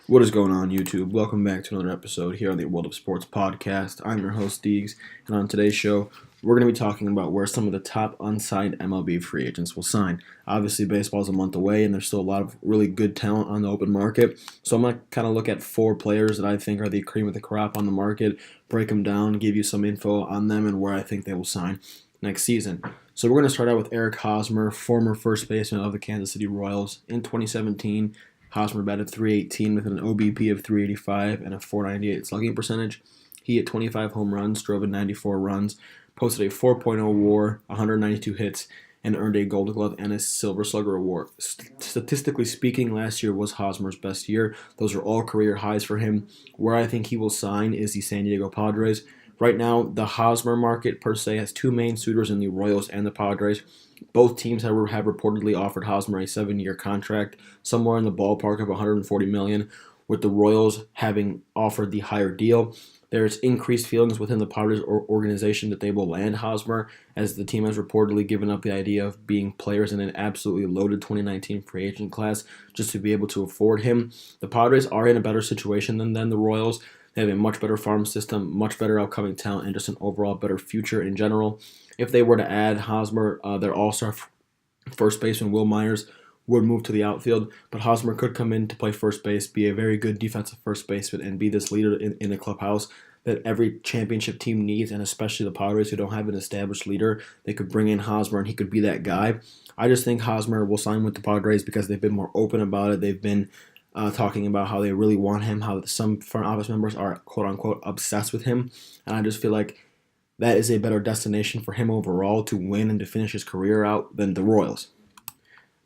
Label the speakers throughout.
Speaker 1: What is going on, YouTube? Welcome back to another episode here on the World of Sports podcast. I'm your host, Deegs, and on today's show, we're going to be talking about where some of the top unsigned MLB free agents will sign. Obviously, baseball is a month away, and there's still a lot of really good talent on the open market. So I'm going to kind of look at 4 players that I think are the cream of the crop on the market, break them down, give you some info on them and where I think they will sign next season. So we're going to start out with Eric Hosmer, former first baseman of the Kansas City Royals. In 2017, Hosmer batted .318 with an OBP of .385 and a .498 slugging percentage. He hit 25 home runs, drove in 94 runs, posted a 4.0 WAR, 192 hits, and earned a Gold Glove and a Silver Slugger award. Statistically speaking, last year was Hosmer's best year. Those are all career highs for him. Where I think he will sign is the San Diego Padres. Right now, the Hosmer market per se has 2 main suitors in the Royals and the Padres. Both teams have reportedly offered Hosmer a 7-year contract, somewhere in the ballpark of $140 million, with the Royals having offered the higher deal. There's increased feelings within the Padres organization that they will land Hosmer, as the team has reportedly given up the idea of being players in an absolutely loaded 2019 free agent class just to be able to afford him. The Padres are in a better situation than the Royals. They have a much better farm system, much better upcoming talent, and just an overall better future in general. If they were to add Hosmer, their all-star first baseman Will Myers would move to the outfield, but Hosmer could come in to play first base, be a very good defensive first baseman, and be this leader in the clubhouse that every championship team needs, and especially the Padres who don't have an established leader. They could bring in Hosmer, and he could be that guy. I just think Hosmer will sign with the Padres because they've been more open about it. They've been talking about how they really want him, how some front office members are quote-unquote obsessed with him, and I just feel like that is a better destination for him overall to win and to finish his career out than the Royals.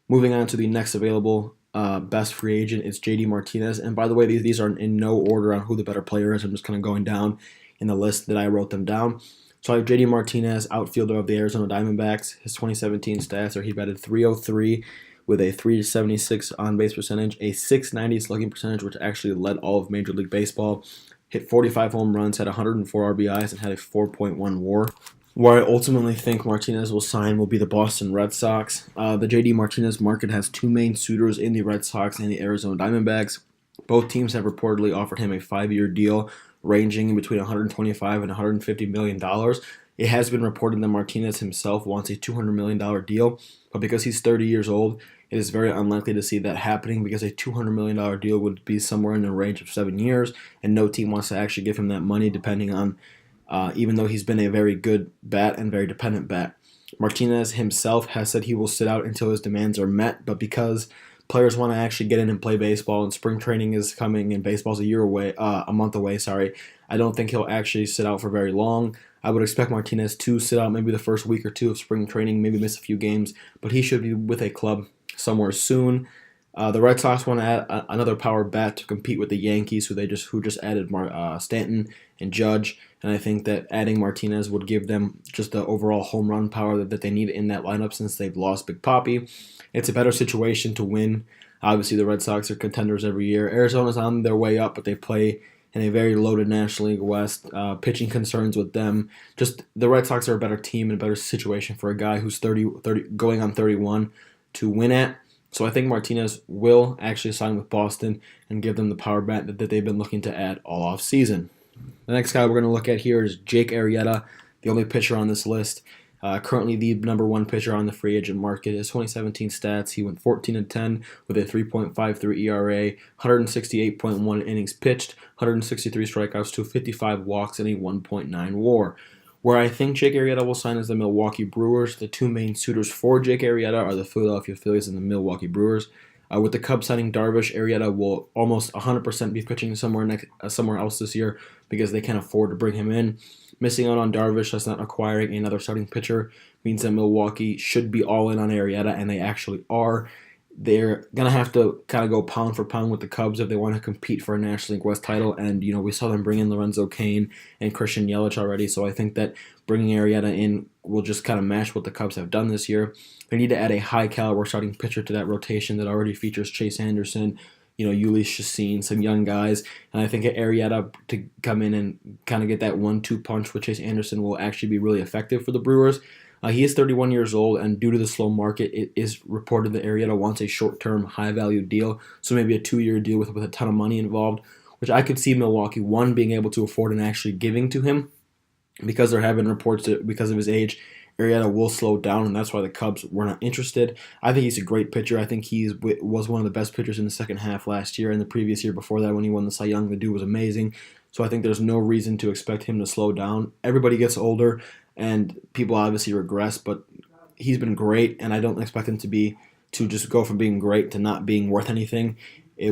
Speaker 1: Moving on to the next available best free agent is JD Martinez, and by the way, these are in no order on who the better player is. I'm just kind of going down in the list that I wrote them down. So I have JD Martinez, outfielder of the Arizona Diamondbacks. His 2017 stats are he batted .303 with a .376 on-base percentage, a .690 slugging percentage, which actually led all of Major League Baseball, hit 45 home runs, had 104 RBIs, and had a 4.1 WAR. Where I ultimately think Martinez will sign will be the Boston Red Sox. The JD Martinez market has 2 main suitors in the Red Sox and the Arizona Diamondbacks. Both teams have reportedly offered him a 5-year deal ranging in between $125 and $150 million. It has been reported that Martinez himself wants a $200 million deal, but because he's 30 years old, it is very unlikely to see that happening because a $200 million deal would be somewhere in the range of 7 years, and no team wants to actually give him that money depending on, even though he's been a very good bat and very dependent bat. Martinez himself has said he will sit out until his demands are met, but because players want to actually get in and play baseball, and spring training is coming, and baseball's a month away. I don't think he'll actually sit out for very long. I would expect Martinez to sit out maybe the first week or 2 of spring training, maybe miss a few games, but he should be with a club somewhere soon. The Red Sox want to add another power bat to compete with the Yankees, who just added Stanton and Judge, and I think that adding Martinez would give them just the overall home run power that they need in that lineup since they've lost Big Papi. It's a better situation to win. Obviously, the Red Sox are contenders every year. Arizona's on their way up, but they play in a very loaded National League West. Pitching concerns with them. Just the Red Sox are a better team and a better situation for a guy who's 30 going on 31 to win at. So I think Martinez will actually sign with Boston and give them the power bat that they've been looking to add all off season. The next guy we're going to look at here is Jake Arrieta, the only pitcher on this list. Currently the number 1 pitcher on the free agent market. His 2017 stats, he went 14-10 with a 3.53 ERA, 168.1 innings pitched, 163 strikeouts to 55 walks, and a 1.9 WAR. Where I think Jake Arrieta will sign is the Milwaukee Brewers. The 2 main suitors for Jake Arrieta are the Philadelphia Phillies and the Milwaukee Brewers. With the Cubs signing Darvish, Arrieta will almost 100% be pitching somewhere else this year because they can't afford to bring him in. Missing out on Darvish, thus not acquiring another starting pitcher, means that Milwaukee should be all in on Arrieta, and they actually are. They're going to have to kind of go pound for pound with the Cubs if they want to compete for a National League West title. And, we saw them bring in Lorenzo Cain and Christian Yelich already. So I think that bringing Arrieta in will just kind of match what the Cubs have done this year. They need to add a high-caliber starting pitcher to that rotation that already features Chase Anderson, Ulysses Chacin, some young guys. And I think Arrieta to come in and kind of get that 1-2 punch with Chase Anderson will actually be really effective for the Brewers. He is 31 years old, and due to the slow market, it is reported that Arrieta wants a short-term, high-value deal, so maybe a 2-year deal with a ton of money involved, which I could see Milwaukee, one, being able to afford and actually giving to him, because there have been reports that because of his age, Arrieta will slow down, and that's why the Cubs were not interested. I think he's a great pitcher. I think he was one of the best pitchers in the second half last year, and the previous year before that when he won the Cy Young. The dude was amazing. So I think there's no reason to expect him to slow down. Everybody gets older, and people obviously regress, but he's been great, and I don't expect him to just go from being great to not being worth anything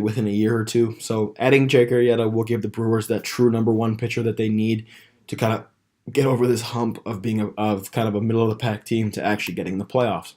Speaker 1: within a year or two. So adding Jake Arrieta will give the Brewers that true number one pitcher that they need to kind of get over this hump of being kind of a middle of the pack team to actually getting the playoffs.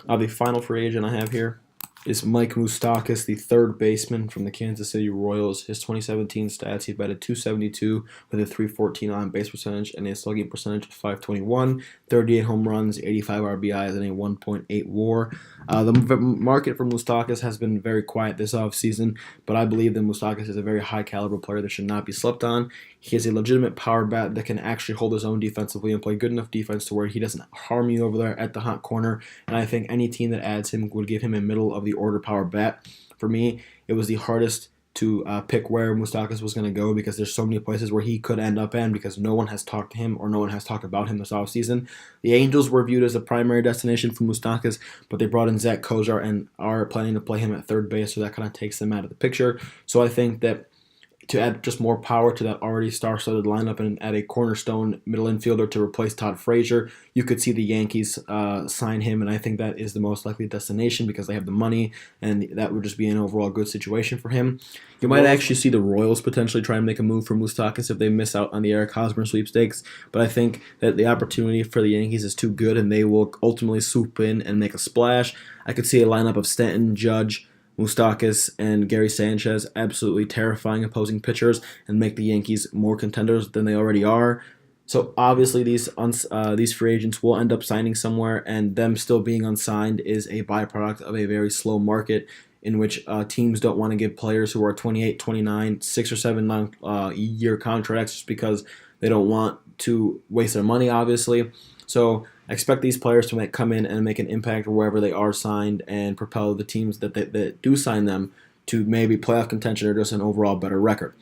Speaker 1: The final free agent I have here is Mike Moustakas, the third baseman from the Kansas City Royals. His 2017 stats: he batted .272 with a .314 on base percentage and a slugging percentage of .521, 38 home runs, 85 RBIs, and a 1.8 WAR. The market for Moustakas has been very quiet this offseason, but I believe that Moustakas is a very high caliber player that should not be slept on. He has a legitimate power bat that can actually hold his own defensively and play good enough defense to where he doesn't harm you over there at the hot corner. And I think any team that adds him would give him a middle of the order power bat. For me, it was the hardest to pick where Moustakas was going to go because there's so many places where he could end up in because no one has talked to him or no one has talked about him this offseason. The Angels were viewed as a primary destination for Moustakas, but they brought in Zach Kozar and are planning to play him at third base, so that kind of takes them out of the picture. So I think that to add just more power to that already star-studded lineup and add a cornerstone middle infielder to replace Todd Frazier, you could see the Yankees sign him, and I think that is the most likely destination because they have the money, and that would just be an overall good situation for him. You might actually see the Royals potentially try and make a move for Moustakas if they miss out on the Eric Hosmer sweepstakes, but I think that the opportunity for the Yankees is too good, and they will ultimately swoop in and make a splash. I could see a lineup of Stanton, Judge, Moustakas, and Gary Sanchez, absolutely terrifying opposing pitchers, and make the Yankees more contenders than they already are. So obviously these free agents will end up signing somewhere, and them still being unsigned is a byproduct of a very slow market in which teams don't want to give players who are 28, 29, 6 or 7 year contracts just because they don't want to waste their money, obviously. So I expect these players to come in and make an impact wherever they are signed and propel the teams that do sign them to maybe playoff contention or just an overall better record.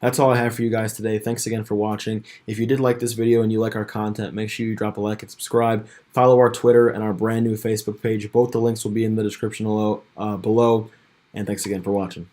Speaker 1: That's all I have for you guys today. Thanks again for watching. If you did like this video and you like our content, make sure you drop a like and subscribe. Follow our Twitter and our brand new Facebook page. Both the links will be in the description below. And thanks again for watching.